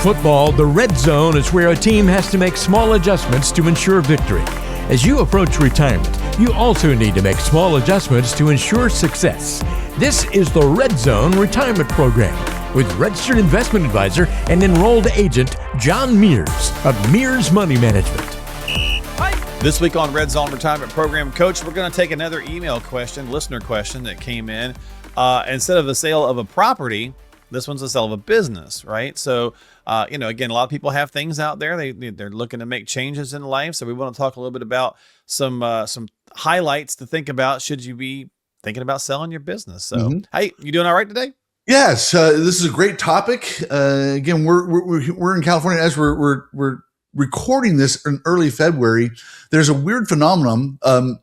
football, the red zone is where a team has to make small adjustments to ensure victory. As you approach retirement, you also need to make small adjustments to ensure success. This is the Red Zone Retirement Program with registered investment advisor and enrolled agent John Mears of Mears Money Management. This week on Red Zone Retirement Program, Coach, we're going to take another email question, listener question that came in. Instead of the sale of a property, this one's the sale of a business, right? So, again, a lot of people have things out there. They're looking to make changes in life. So we want to talk a little bit about some highlights to think about should you be thinking about selling your business. So, Hey, you doing all right today? Yes, this is a great topic. Again, we're in California as we're recording this in early February. There's a weird phenomenon.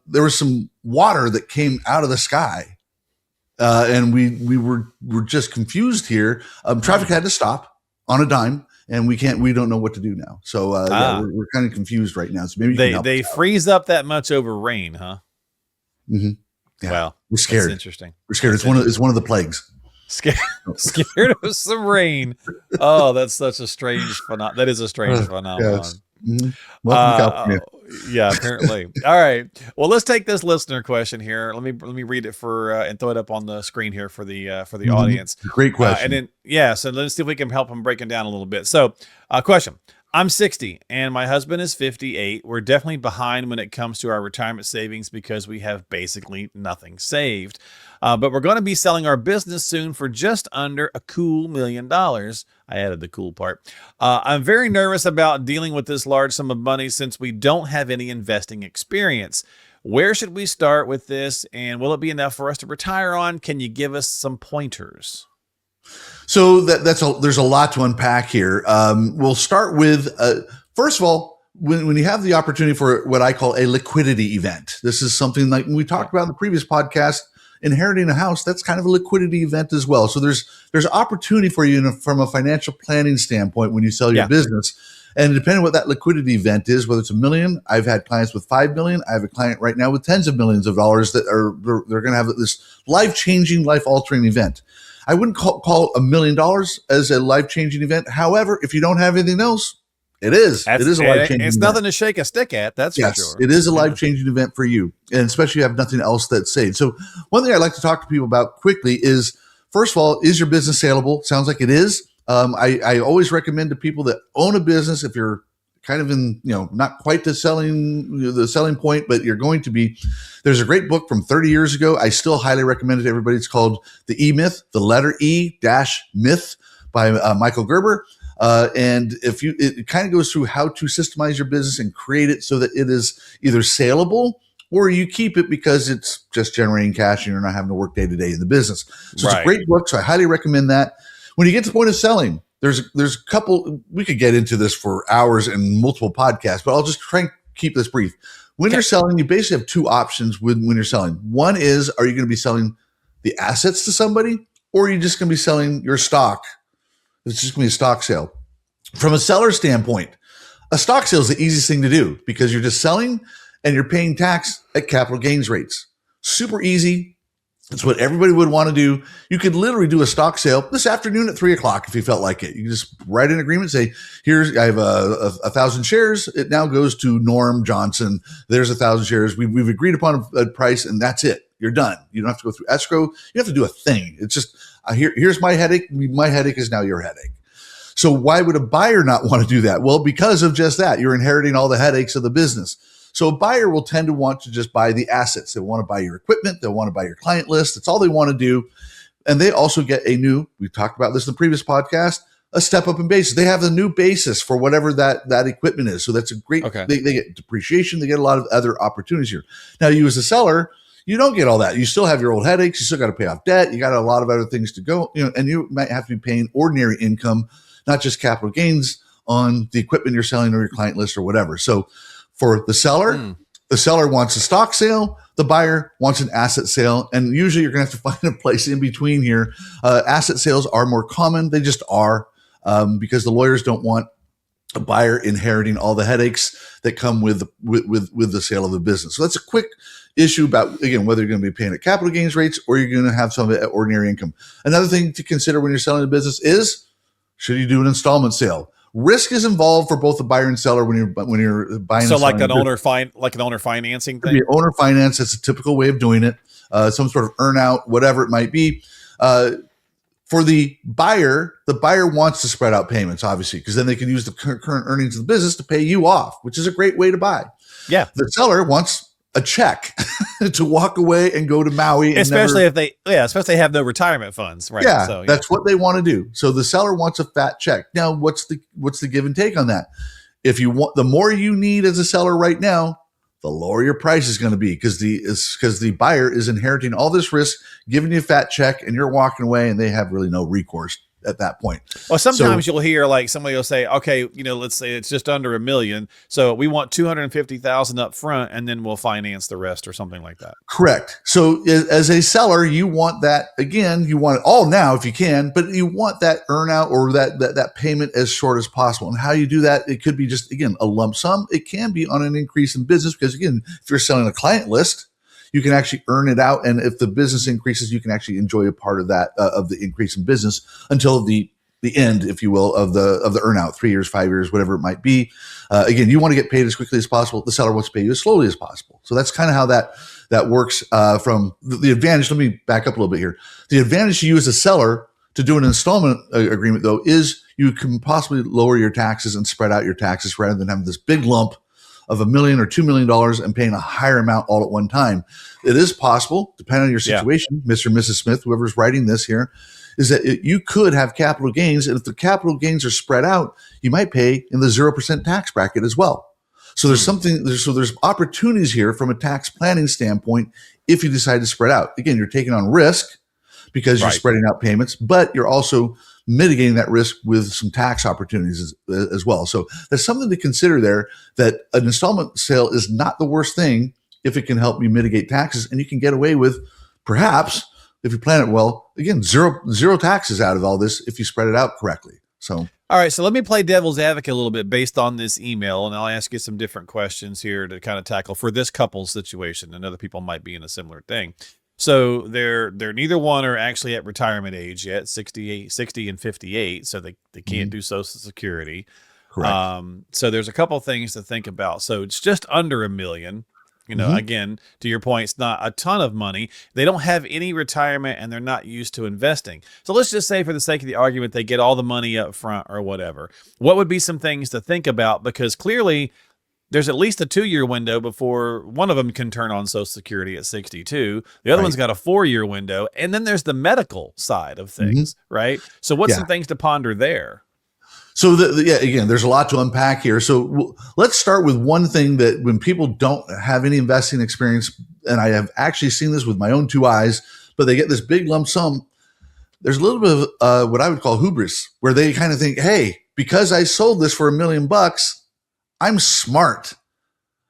There was some water that came out of the sky. And we were just confused here. Traffic had to stop on a dime, and we don't know what to do now. So we're kind of confused right now. So maybe they freeze up that much over rain, huh? Mm-hmm. Yeah. Wow, we're scared. That's interesting. We're scared. It's one of the plagues. Scared of some rain. Oh, that's such a strange phenomenon. That is a strange phenomenon. Yes. Mm-hmm. Welcome to California. Yeah, apparently. All right. Well, let's take this listener question here. Let me read it and throw it up on the screen here for the audience. Great question. And then so let's see if we can help them break it down a little bit. So, question. I'm 60 and my husband is 58. We're definitely behind when it comes to our retirement savings because we have basically nothing saved. But we're going to be selling our business soon for just under a cool $1 million. I added the cool part. I'm very nervous about dealing with this large sum of money since we don't have any investing experience. Where should we start with this? And will it be enough for us to retire on? Can you give us some pointers? So there's a lot to unpack here. We'll start with, first of all, when you have the opportunity for what I call a liquidity event. This is something like we talked about in the previous podcast, inheriting a house. That's kind of a liquidity event as well. So there's opportunity for you from a financial planning standpoint when you sell your business. And depending on what that liquidity event is, whether it's $1 million, I've had clients with $5 million. I have a client right now with tens of millions of dollars that they're going to have this life-changing, life-altering event. I wouldn't call $1 million as a life-changing event. However, if you don't have anything else, it is a life-changing event. It's nothing to shake a stick at, that's for sure. It is a life-changing event for you, and especially if you have nothing else that's saved. So one thing I'd like to talk to people about quickly is, first of all, is your business saleable? Sounds like it is. I always recommend to people that own a business, if you're kind of in, not quite the selling point, but you're going to be. There's a great book from 30 years ago. I still highly recommend it to everybody. It's called The E-Myth, the letter E-Myth by Michael Gerber. And it kind of goes through how to systemize your business and create it so that it is either saleable or you keep it because it's just generating cash and you're not having to work day to day in the business. So It's a great book. So I highly recommend that. When you get to the point of selling, there's a couple, we could get into this for hours and multiple podcasts, but I'll just try and keep this brief. When you're selling, you basically have two options when you're selling. One is, are you going to be selling the assets to somebody, or are you just going to be selling your stock? It's just going to be a stock sale. From a seller standpoint, a stock sale is the easiest thing to do because you're just selling and you're paying tax at capital gains rates. Super easy. It's what everybody would want to do. You could literally do a stock sale this afternoon at 3:00 if you felt like it. You can just write an agreement, say, I have a 1,000 shares. It now goes to Norm Johnson. There's 1,000 shares. We've agreed upon a price, and that's it. You're done. You don't have to go through escrow. You don't have to do a thing. It's just, here's my headache. My headache is now your headache. So why would a buyer not want to do that? Well, because of just that. You're inheriting all the headaches of the business. So a buyer will tend to want to just buy the assets. They want to buy your equipment. They want to buy your client list. That's all they want to do. And they also get we talked about this in the previous podcast, a step up in basis. They have the new basis for whatever that equipment is. So that's a great, they get depreciation. They get a lot of other opportunities here. Now, you as a seller, you don't get all that. You still have your old headaches. You still got to pay off debt. You got a lot of other things to go, and you might have to be paying ordinary income, not just capital gains on the equipment you're selling or your client list or whatever. So for the seller, the seller wants a stock sale. The buyer wants an asset sale. And usually you're going to have to find a place in between here. Asset sales are more common. They just are because the lawyers don't want a buyer inheriting all the headaches that come with the sale of the business. So that's a quick issue about, again, whether you're going to be paying at capital gains rates or you're going to have some of it at ordinary income. Another thing to consider when you're selling a business is Should you do an installment sale? Risk is involved for both the buyer and seller when you're buying. So and like selling. an owner financing Could be thing. owner finance. It's a typical way of doing it. Some sort of earn out, whatever it might be. For the buyer wants to spread out payments, obviously, because then they can use the current earnings of the business to pay you off, which is a great way to buy. Yeah. The seller wants a check to walk away and go to Maui. And especially if they have no retirement funds, right? Yeah, So, that's what they want to do. So the seller wants a fat check. Now, what's the give and take on that? If you want, the more you need as a seller right now, the lower your price is going to be because the buyer is inheriting all this risk, giving you a fat check, and you're walking away, and they have really no recourse at that point. Well, sometimes you'll hear like somebody will say, okay, let's say it's just under $1 million. So we want $250,000 up front and then we'll finance the rest or something like that. Correct. So as a seller, you want that again, you want it all now if you can, but you want that earnout or that payment as short as possible. And how you do that, it could be just, again, a lump sum. It can be on an increase in business because again, if you're selling a client list, you can actually earn it out. And if the business increases, you can actually enjoy a part of that, of the increase in business until the end, if you will, of the earnout, 3 years, 5 years, whatever it might be. Again, you want to get paid as quickly as possible. The seller wants to pay you as slowly as possible. So that's kind of how that works from the advantage. Let me back up a little bit here. The advantage to you as a seller to do an installment agreement, though, is you can possibly lower your taxes and spread out your taxes rather than having this big lump of $1 million or $2 million and paying a higher amount all at one time. It is possible, depending on your situation, Mr. and Mrs. Smith, whoever's writing this here, is that you could have capital gains. And if the capital gains are spread out, you might pay in the 0% tax bracket as well. So there's opportunities here from a tax planning standpoint if you decide to spread out. Again, you're taking on risk because you're spreading out payments, but you're also mitigating that risk with some tax opportunities as well. So there's something to consider there, that an installment sale is not the worst thing if it can help you mitigate taxes, and you can get away with, perhaps, if you plan it well, again, zero taxes out of all this if you spread it out correctly. So, all right, so let me play devil's advocate a little bit based on this email, and I'll ask you some different questions here to kind of tackle for this couple's situation, and other people might be in a similar thing. So they're neither one are actually at retirement age yet, 60 and 58, so they can't do Social Security. correct. So there's a couple things to think about. So it's just under $1 million. Again, to your point, it's not a ton of money. They don't have any retirement and they're not used to investing. So let's just say, for the sake of the argument, they get all the money up front or whatever. What would be some things to think about? Because clearly there's at least a 2-year window before one of them can turn on Social Security at 62. The other one's got a 4-year window. And then there's the medical side of things, right? So what's some things to ponder there? So again, there's a lot to unpack here. So let's start with one thing that when people don't have any investing experience, and I have actually seen this with my own 2 eyes, but they get this big lump sum. There's a little bit of what I would call hubris, where they kind of think, hey, because I sold this for $1 million, I'm smart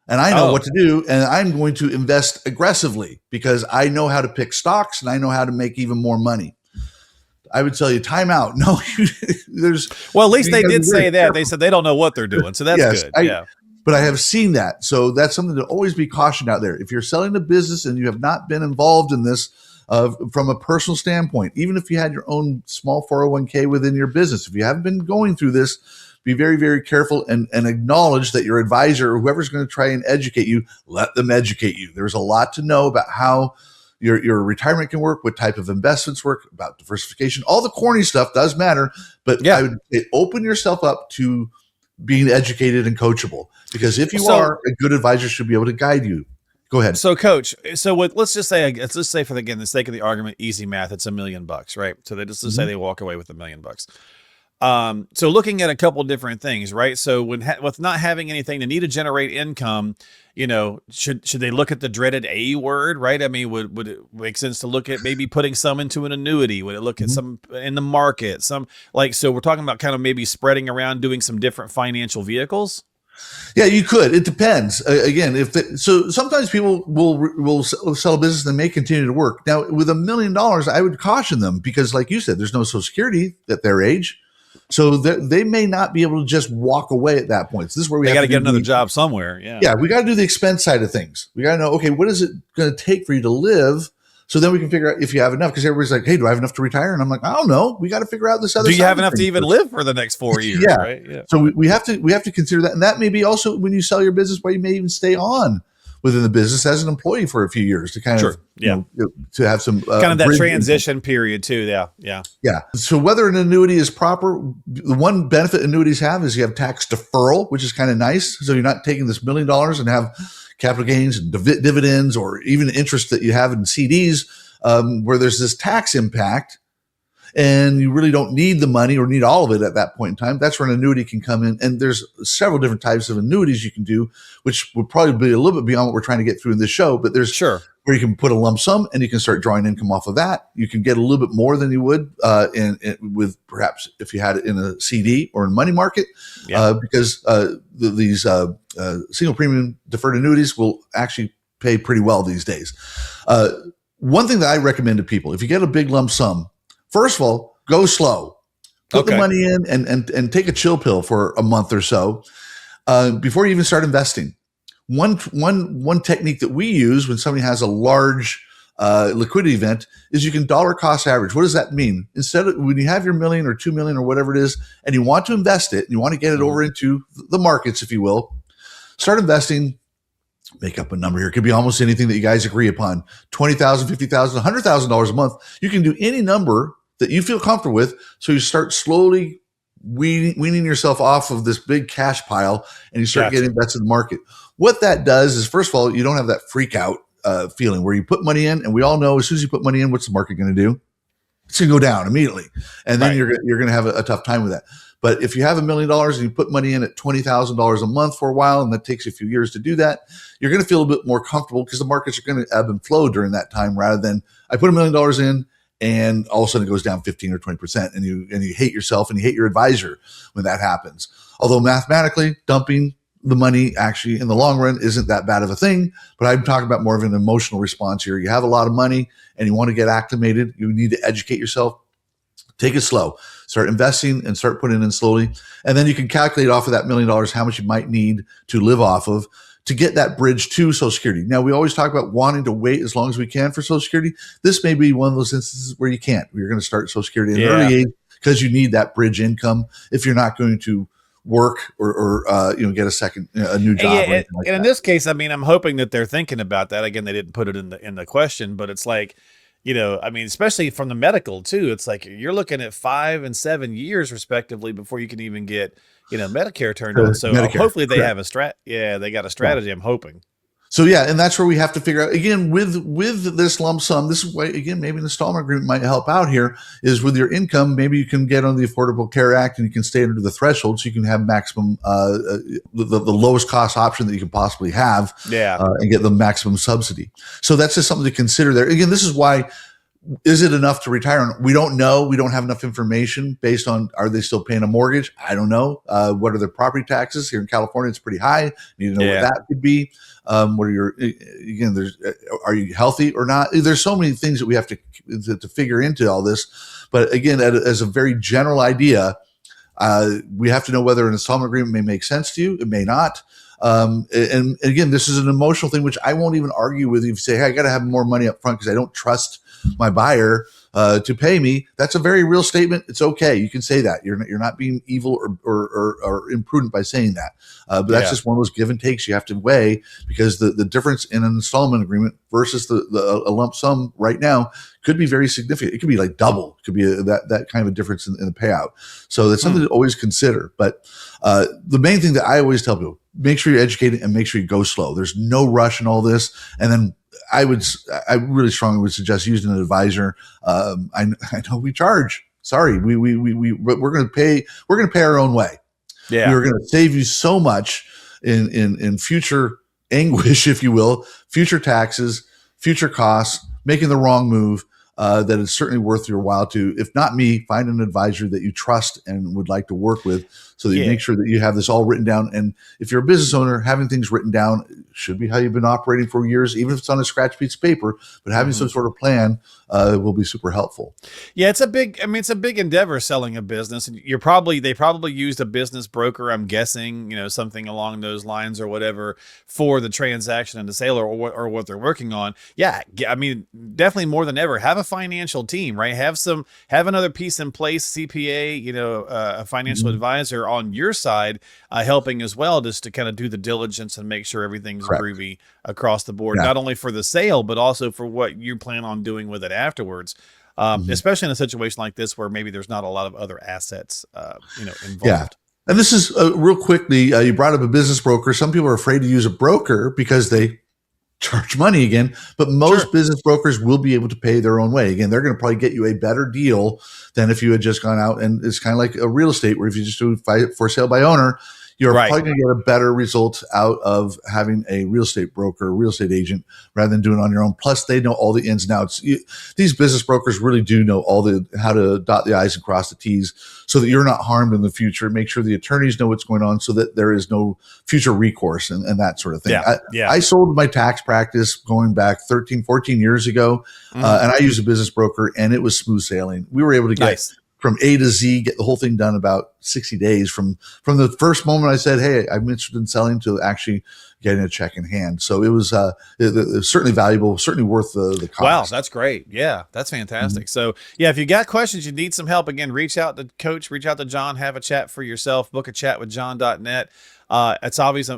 and I know what to do. And I'm going to invest aggressively because I know how to pick stocks and I know how to make even more money. I would tell you, time out. No, well, at least they did say that. Careful. They said they don't know what they're doing. So that's good. But I have seen that. So that's something to always be cautioned out there. If you're selling a business and you have not been involved in this from a personal standpoint, even if you had your own small 401k within your business, if you haven't been going through this, be very, very careful and acknowledge that your advisor or whoever's going to try and educate you, let them educate you. There's a lot to know about how your retirement can work, what type of investments work, about diversification. All the corny stuff does matter, but I would say open yourself up to being educated and coachable, because if you are, a good advisor should be able to guide you. Go ahead. So, Coach, let's just say for the sake of the argument, easy math, it's $1 million, right? So they just say they walk away with $1 million. So looking at a couple different things, right? So with not having anything, they need to generate income. Should they look at the dreaded A word, right? I mean, would it make sense to look at maybe putting some into an annuity? Would it look at some in the market? So we're talking about kind of maybe spreading around, doing some different financial vehicles. Yeah, you could. It depends. Again, so sometimes people will sell a business and they may continue to work. Now, with $1 million, I would caution them because, like you said, there's no Social Security at their age. So they may not be able to just walk away at that point. So this is where we got to get another job somewhere. Yeah. Yeah. We got to do the expense side of things. We got to know, okay, what is it going to take for you to live So then we can figure out if you have enough, because everybody's like, hey, do I have enough to retire? And I'm like, I don't know. We got to figure out this other. Do you side have of enough to things even first. live for the next 4 years? Yeah. Right. Yeah. So we have to consider that. And that may be also when you sell your business, where you may even stay on within the business as an employee for a few years to kind of, to have some kind of that bridge transition period too. Yeah. Yeah. Yeah. So whether an annuity is proper, the one benefit annuities have is you have tax deferral, which is kind of nice. So you're not taking this $1 million and have capital gains and dividends or even interest that you have in CDs, where there's this tax impact and you really don't need the money or need all of it at that point in time. That's where an annuity can come in. And there's several different types of annuities you can do, which would probably be a little bit beyond what we're trying to get through in this show. But there's where you can put a lump sum and you can start drawing income off of that. You can get a little bit more than you would with perhaps if you had it in a CD or in money market, because these single premium deferred annuities will actually pay pretty well these days. One thing that I recommend to people, if you get a big lump sum, first of all, go slow. Put the money in and take a chill pill for a month or so before you even start investing. One technique that we use when somebody has a large liquidity event is you can dollar cost average. What does that mean? Instead of when you have your $1 million or $2 million or whatever it is, and you want to invest it, and you want to get it over into the markets, if you will, start investing. Make up a number here. It could be almost anything that you guys agree upon. $20,000, $50,000, $100,000 a month. You can do any number that you feel comfortable with. So you start slowly weaning yourself off of this big cash pile and you start getting invested in the market. What that does is, first of all, you don't have that freak out feeling where you put money in, and we all know as soon as you put money in, what's the market going to do? It's going to go down immediately. And then you're going to have a tough time with that. But if you have $1 million and you put money in at $20,000 a month for a while, and that takes you a few years to do that, you're going to feel a bit more comfortable because the markets are going to ebb and flow during that time, rather than I put $1 million in and all of a sudden it goes down 15 or 20%, and you hate yourself and you hate your advisor when that happens. Although mathematically, dumping the money actually in the long run isn't that bad of a thing, but I'm talking about more of an emotional response here. You have a lot of money and you want to get acclimated. You need to educate yourself. Take it slow. Start investing and start putting in slowly. And then you can calculate off of that $1 million how much you might need to live off of to get that bridge to Social Security. Now, we always talk about wanting to wait as long as we can for Social Security. This may be one of those instances where you can't. You're going to start Social Security at an early age because you need that bridge income if you're not going to work or get a new job. And in this case, I mean, I'm hoping that they're thinking about that. Again, they didn't put it in the question, but it's like, I mean, especially from the medical too, it's like you're looking at 5 and 7 years respectively before you can even get, Medicare turned on. So hopefully they have they got a strategy. I'm hoping. So and that's where we have to figure out, again, with this lump sum, this is why, again, maybe an installment agreement might help out here, is with your income, maybe you can get on the Affordable Care Act and you can stay under the threshold so you can have maximum, the lowest cost option that you can possibly have and get the maximum subsidy. So that's just something to consider there. Again, this is why, is it enough to retire? We don't know. We don't have enough information based on, are they still paying a mortgage? I don't know. What are their property taxes? Here in California, it's pretty high. You need to know what that could be. What are are you healthy or not? There's so many things that we have to figure into all this. But again, as a very general idea, we have to know whether an installment agreement may make sense to you. It may not. And again, this is an emotional thing, which I won't even argue with you. If you say, hey, I got to have more money up front because I don't trust my buyer to pay me. That's a very real statement. It's okay. You can say that. You're not being evil or imprudent by saying that. But that's just one of those give and takes you have to weigh, because the difference in an installment agreement versus a lump sum right now could be very significant. It could be like double. It could be that kind of a difference in the payout. So that's something to always consider. But the main thing that I always tell people, make sure you're educated and make sure you go slow. There's no rush in all this. And then I really strongly would suggest using an advisor. I know we charge. Sorry, but we're going to pay. We're going to pay our own way. Yeah, we're going to save you so much in future anguish, if you will, future taxes, future costs, making the wrong move. that it's certainly worth your while to, if not me, find an advisor that you trust and would like to work with, so that you make sure that you have this all written down. And if you're a business owner, having things written down should be how you've been operating for years, even if it's on a scratch piece of paper, but having some sort of plan will be super helpful. Yeah, it's a big endeavor selling a business. And they probably used a business broker, I'm guessing, something along those lines or whatever for the transaction and the sale or what they're working on. Yeah, I mean, definitely more than ever, have a financial team, right? Have another piece in place, CPA, a financial advisor on your side, helping as well, just to kind of do the diligence and make sure everything's groovy across the board, not only for the sale, but also for what you plan on doing with it afterwards. Especially in a situation like this where maybe there's not a lot of other assets, involved. Yeah. And this is real quickly, you brought up a business broker. Some people are afraid to use a broker because they charge money again, but most business brokers will be able to pay their own way. Again, they're going to probably get you a better deal than if you had just gone out, and it's kind of like a real estate where if you just do for sale by owner, you're probably going to get a better result out of having a real estate broker, a real estate agent, rather than doing it on your own. Plus, they know all the ins and outs. These business brokers really do know how to dot the I's and cross the T's, so that you're not harmed in the future. Make sure the attorneys know what's going on, so that there is no future recourse and that sort of thing. I sold my tax practice going back 13, 14 years ago, and I used a business broker, and it was smooth sailing. We were able to get from A to Z, get the whole thing done about 60 days from the first moment I said, hey, I'm interested in selling, to actually getting a check in hand. So it was certainly valuable, certainly worth the cost. Wow, that's great. Yeah, that's fantastic. So yeah, if you got questions, you need some help, again, reach out to Coach, reach out to John, have a chat for yourself, book a chat with john.net. It's obvious,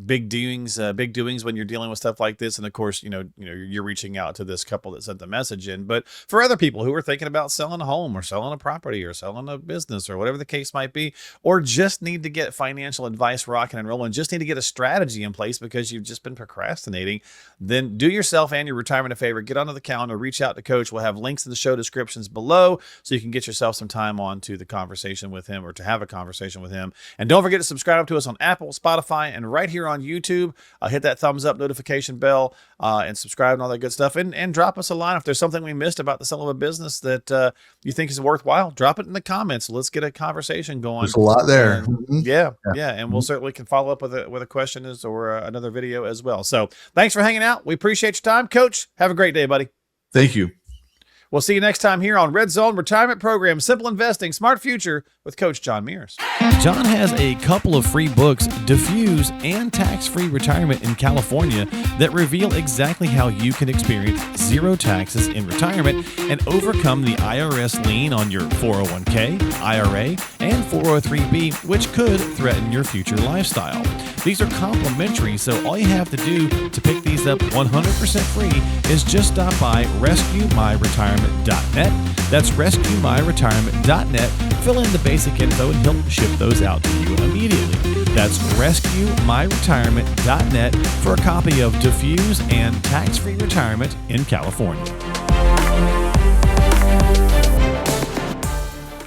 big doings when you're dealing with stuff like this. And of course, you're reaching out to this couple that sent the message in, but for other people who are thinking about selling a home or selling a property or selling a business or whatever the case might be, or just need to get financial advice rocking and rolling, just need to get a strategy in place because you've just been procrastinating, then do yourself and your retirement a favor, get onto the calendar, reach out to Coach. We'll have links in the show descriptions below so you can get yourself some time on to the conversation with him, or to have a conversation with him. And don't forget to subscribe to us on Apple, Spotify, and right here on YouTube. Hit that thumbs up, notification bell, and subscribe and all that good stuff. And drop us a line if there's something we missed about the sale of a business that you think is worthwhile. Drop it in the comments. Let's get a conversation going. There's a lot there. Yeah. And we'll certainly can follow up with a question or another video as well. So thanks for hanging out. We appreciate your time, Coach. Have a great day, buddy. Thank you. We'll see you next time here on Red Zone Retirement Program, Simple Investing, Smart Future with Coach John Mears. John has a couple of free books, Diffuse and Tax-Free Retirement in California, that reveal exactly how you can experience zero taxes in retirement and overcome the IRS lien on your 401k, IRA, and 403b, which could threaten your future lifestyle. These are complimentary, so all you have to do to pick these up 100% free is just stop by RescueMyRetirement.net. That's RescueMyRetirement.net. Fill in the basic info and he'll ship those out to you immediately. That's RescueMyRetirement.net for a copy of Diffuse and Tax-Free Retirement in California.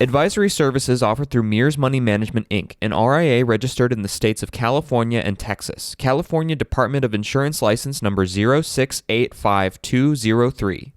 Advisory services offered through Mears Money Management, Inc., an RIA registered in the states of California and Texas. California Department of Insurance License number 0685203.